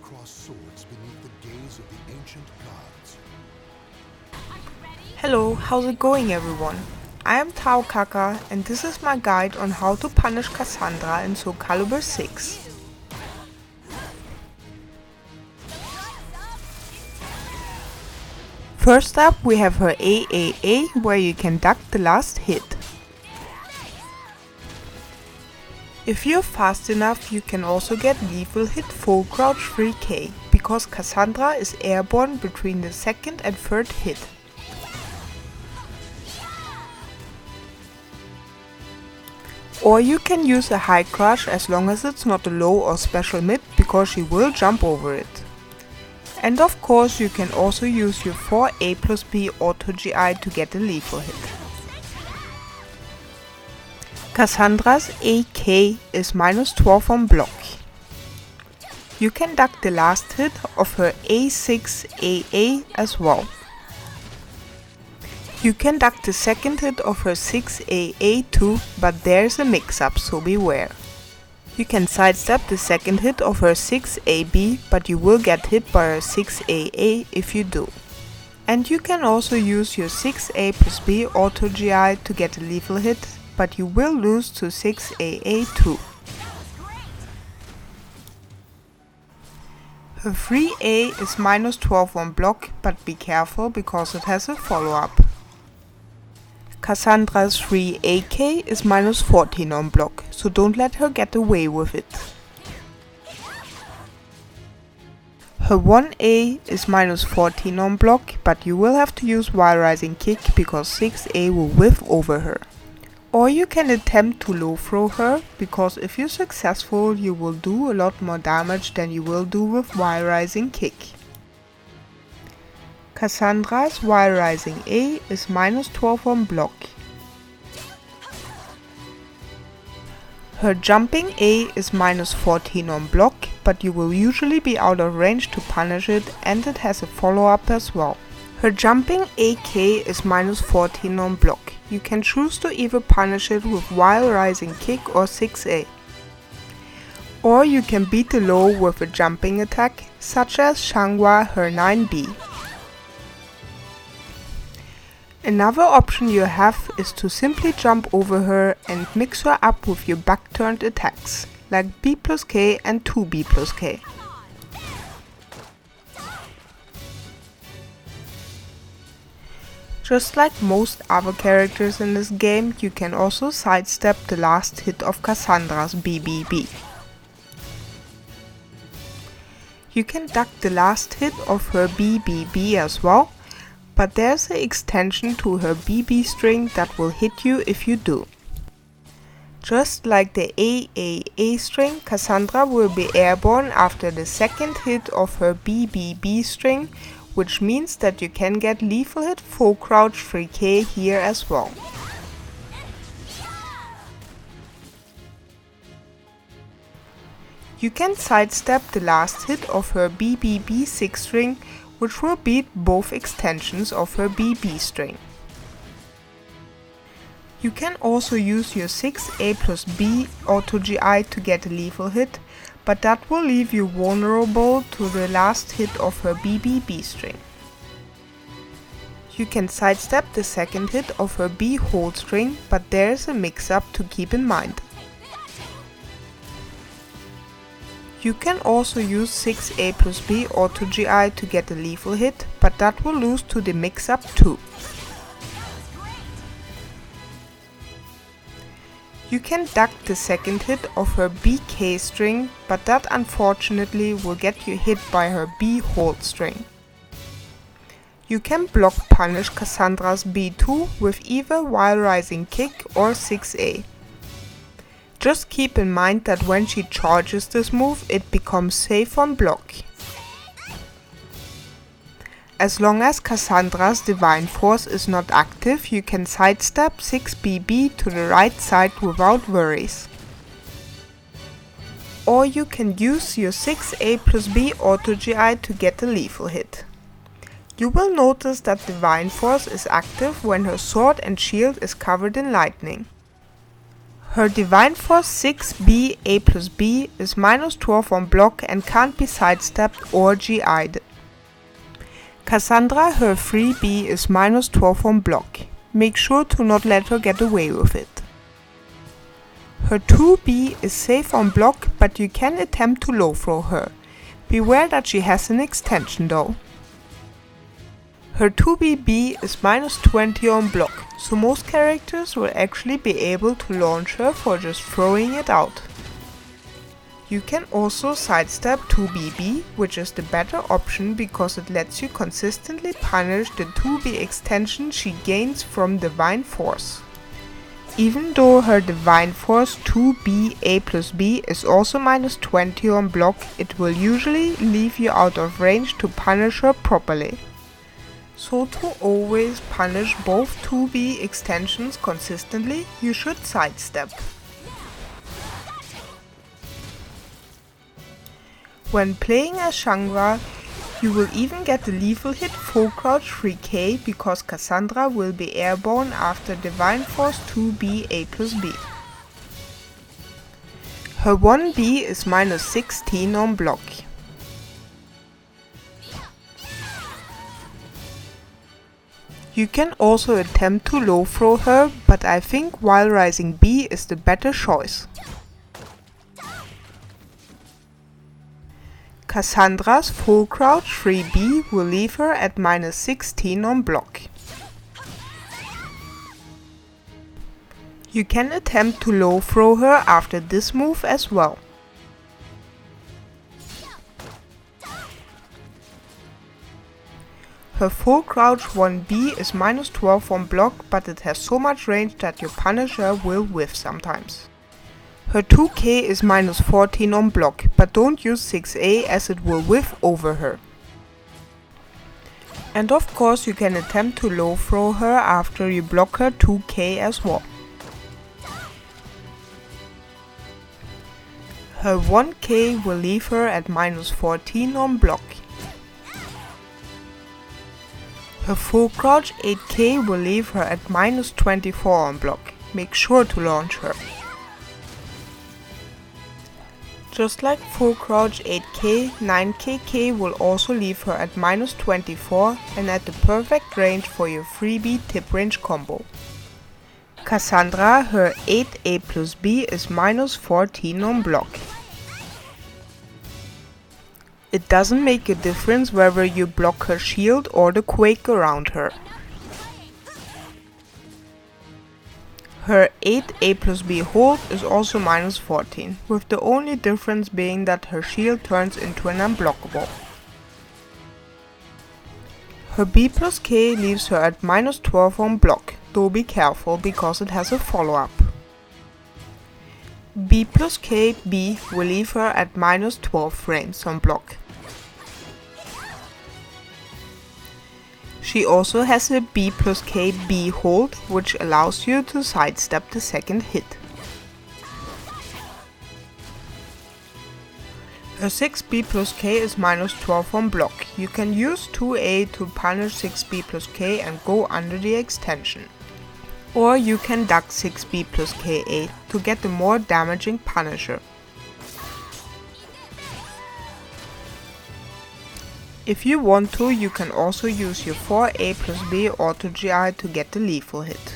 cross swords beneath the gaze of the ancient gods. Hello, how's it going everyone? I am Tao Kaka and this is my guide on how to punish Cassandra in Soul Calibur 6. First up we have her A.A.A, where you can duck the last hit. If you're fast enough, you can also get lethal hit full crouch 3K, because Cassandra is airborne between the second and third hit. Or you can use a high crush as long as it's not a low or special mid, because she will jump over it. And of course you can also use your 4A+B auto GI to get a lethal hit. Cassandra's AK is -12 on block. You can duck the last hit of her A6AA as well. You can duck the second hit of her 6AA too, but there's a mix-up, so beware. You can sidestep the second hit of her 6AB, but you will get hit by her 6AA if you do. And you can also use your 6A+B auto GI to get a lethal hit, but you will lose to 6AA too. Her 3A is -12 on block, but be careful because it has a follow-up. Cassandra's 3AK is -14 on block, so don't let her get away with it. Her 1A is -14 on block, but you will have to use while rising kick because 6A will whiff over her. Or you can attempt to low throw her, because if you're successful you will do a lot more damage than you will do with while rising kick. Cassandra's while rising A is -12 on block. Her jumping A is -14 on block, but you will usually be out of range to punish it, and it has a follow-up as well. Her jumping AK is -14 on block. You can choose to either punish it with while rising kick or 6A. Or you can beat the low with a jumping attack, such as Xianghua her 9B. Another option you have is to simply jump over her and mix her up with your back-turned attacks, like B+K and 2B+K. Just like most other characters in this game, you can also sidestep the last hit of Cassandra's B.B.B. You can duck the last hit of her B.B.B. as well, but there's an extension to her BB string that will hit you if you do. Just like the AAA string, Cassandra will be airborne after the second hit of her BBB string, which means that you can get lethal hit full crouch 3K here as well. You can sidestep the last hit of her BBB 6 string, which will beat both extensions of her BB string. You can also use your 6A+B auto GI to get a lethal hit, but that will leave you vulnerable to the last hit of her BBB string. You can sidestep the second hit of her B hold string, but there is a mix-up to keep in mind. You can also use 6A+B auto GI to get a lethal hit, but that will lose to the mix-up too. You can duck the second hit of her B.K. string, but that unfortunately will get you hit by her B hold string. You can block punish Cassandra's B2 with either while rising kick or 6A. Just keep in mind that when she charges this move, it becomes safe on block. As long as Cassandra's Divine Force is not active, you can sidestep 6BB to the right side without worries. Or you can use your 6A+B auto GI to get a lethal hit. You will notice that Divine Force is active when her sword and shield is covered in lightning. Her Divine Force 6 B.A+B is -12 on block and can't be sidestepped or GI'd. Cassandra, her 3B is -12 on block. Make sure to not let her get away with it. Her 2B is safe on block, but you can attempt to low throw her. Beware that she has an extension though. Her 2BB is -20 on block, so most characters will actually be able to launch her for just throwing it out. You can also sidestep 2BB, which is the better option because it lets you consistently punish the 2B extension she gains from Divine Force. Even though her Divine Force 2B+B is also -20 on block, it will usually leave you out of range to punish her properly. So to always punish both 2B extensions consistently, you should sidestep. When playing as Xianghua, you will even get the lethal hit full crouch 3K because Cassandra will be airborne after Divine Force 2B+B. Her 1B is -16 on block. You can also attempt to low throw her, but I think Wild Rising B is the better choice. Cassandra's full crouch 3B will leave her at -16 on block. You can attempt to low throw her after this move as well. Her full crouch 1B is -12 on block, but it has so much range that your Punisher will whiff sometimes. Her 2K is -14 on block, but don't use 6A as it will whiff over her. And of course you can attempt to low throw her after you block her 2K as well. Her 1K will leave her at -14 on block. Her full crouch 8K will leave her at -24 on block. Make sure to launch her. Just like full crouch 8K, 9KK will also leave her at -24 and at the perfect range for your 3B tip range combo. Cassandra, her 8A+B is -14 on block. It doesn't make a difference whether you block her shield or the quake around her. Her 8A+B hold is also -14, with the only difference being that her shield turns into an unblockable. Her B+K leaves her at -12 on block, though be careful because it has a follow-up. B+K-B will leave her at -12 frames on block. She also has a B+K-B hold, which allows you to sidestep the second hit. Her 6B+K is -12 on block. You can use 2A to punish 6B+K and go under the extension. Or you can duck 6B+K.A to get the more damaging Punisher. If you want to, you can also use your 4A+B auto GI to get the lethal hit.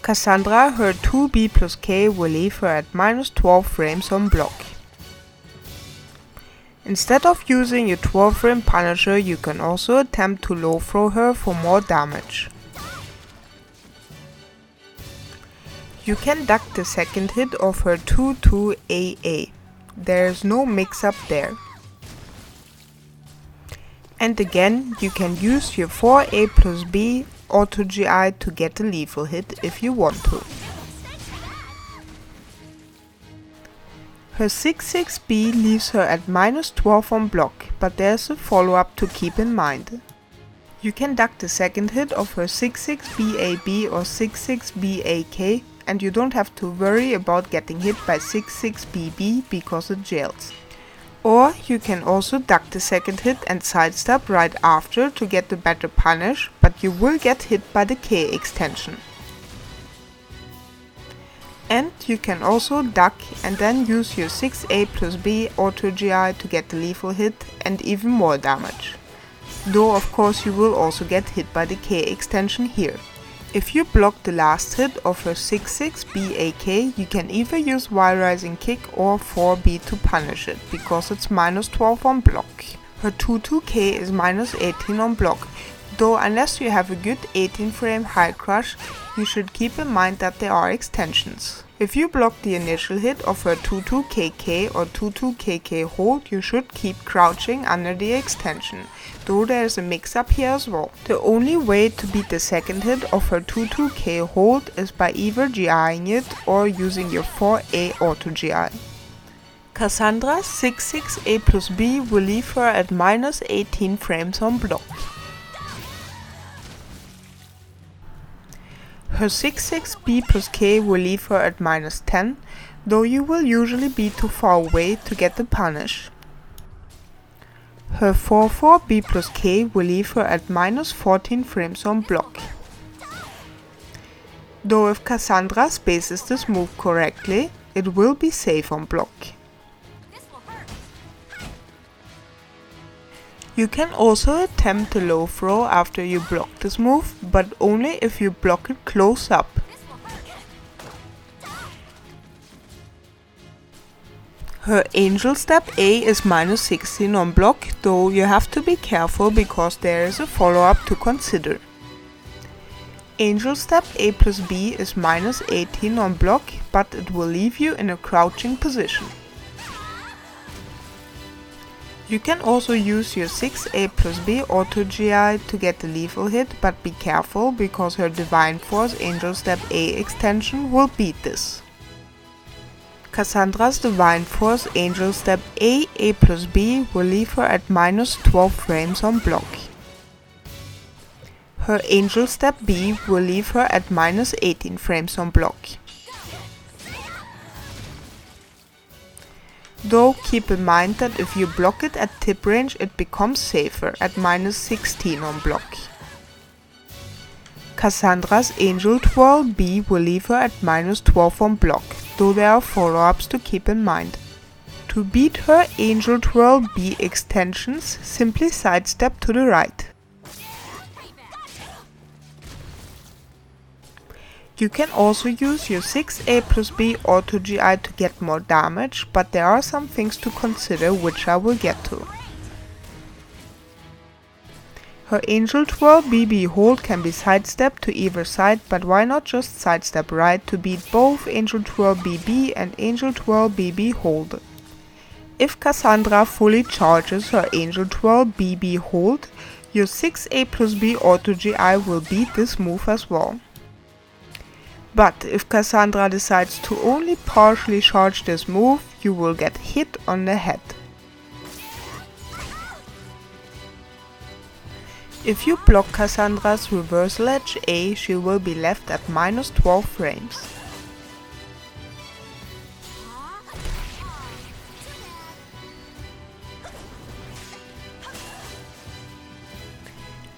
Cassandra, her 2B+K will leave her at -12 frames on block. Instead of using your 12 frame Punisher, you can also attempt to low throw her for more damage. You can duck the second hit of her 2-2-AA. There is no mix up there. And again, you can use your 4A+B auto GI to get a lethal hit if you want to. Her 6-6B leaves her at -12 on block, but there's a follow-up to keep in mind. You can duck the second hit of her 6-6 or 6-6 and you don't have to worry about getting hit by 6-6 because it jails. Or you can also duck the second hit and sidestep right after to get the better punish, but you will get hit by the K extension. And you can also duck and then use your 6A+B auto GI to get the lethal hit and even more damage. Though of course you will also get hit by the K extension here. If you block the last hit of her 6-6 B.A.K, you can either use Y Rising Kick or 4B to punish it, because it's -12 on block. Her 2-2K is -18 on block, though unless you have a good 18 frame high crush, you should keep in mind that there are extensions. If you block the initial hit of her 2-2-K.K or 2-2-K.K hold, you should keep crouching under the extension, though there is a mix up here as well. The only way to beat the second hit of her 2-2-K hold is by either GIing it or using your 4A auto GI. Cassandra's 6-6A+B will leave her at -18 frames on block. Her 6-6 B+K will leave her at -10, though you will usually be too far away to get the punish. Her 4-4 B+K will leave her at -14 frames on block. Though if Cassandra spaces this move correctly, it will be safe on block. You can also attempt a low throw after you block this move, but only if you block it close up. Her Angel Step A is -16 on block, though you have to be careful because there is a follow-up to consider. Angel Step A+B is -18 on block, but it will leave you in a crouching position. You can also use your 6A+B auto GI to get the lethal hit, but be careful because her Divine Force Angel Step A extension will beat this. Cassandra's Divine Force Angel Step A+B will leave her at -12 frames on block. Her Angel Step B will leave her at -18 frames on block. Though keep in mind that if you block it at tip range, it becomes safer at -16 on block. Cassandra's Angel Twirl B will leave her at -12 on block, though there are follow-ups to keep in mind. To beat her Angel Twirl B extensions, simply sidestep to the right. You can also use your 6A+B auto GI to get more damage, but there are some things to consider which I will get to. Her Angel Twirl BB hold can be sidestepped to either side, but why not just sidestep right to beat both Angel Twirl BB and Angel Twirl BB hold. If Cassandra fully charges her Angel Twirl BB hold, your 6A+B auto GI will beat this move as well. But if Cassandra decides to only partially charge this move, you will get hit on the head. If you block Cassandra's reversal edge A, she will be left at -12 frames.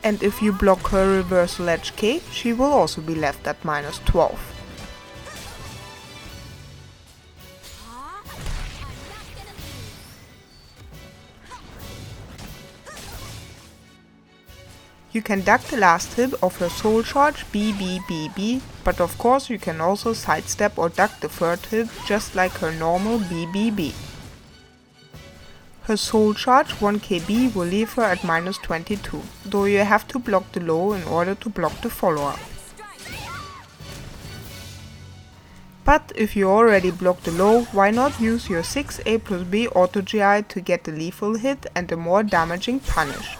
And if you block her reversal edge K, she will also be left at -12. You can duck the last hit of her soul charge B, but of course you can also sidestep or duck the third hit just like her normal B. Her soul charge 1KB will leave her at -22, though you have to block the low in order to block the follow-up. But if you already blocked the low, why not use your 6A+B auto GI to get the lethal hit and a more damaging punish.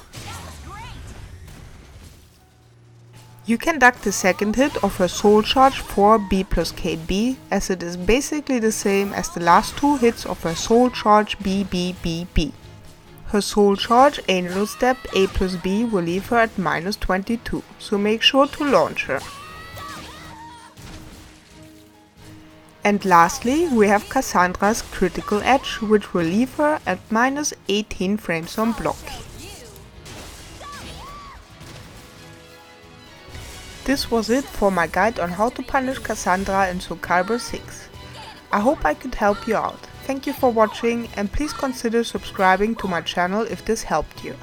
You can duck the second hit of her soul charge for B+KB, as it is basically the same as the last two hits of her soul charge B. Her soul charge Angel Step A+B will leave her at -22, so make sure to launch her. And lastly, we have Cassandra's critical edge, which will leave her at minus 18 frames on block. This was it for my guide on how to punish Cassandra in Soul Calibur 6. I hope I could help you out. Thank you for watching and please consider subscribing to my channel if this helped you.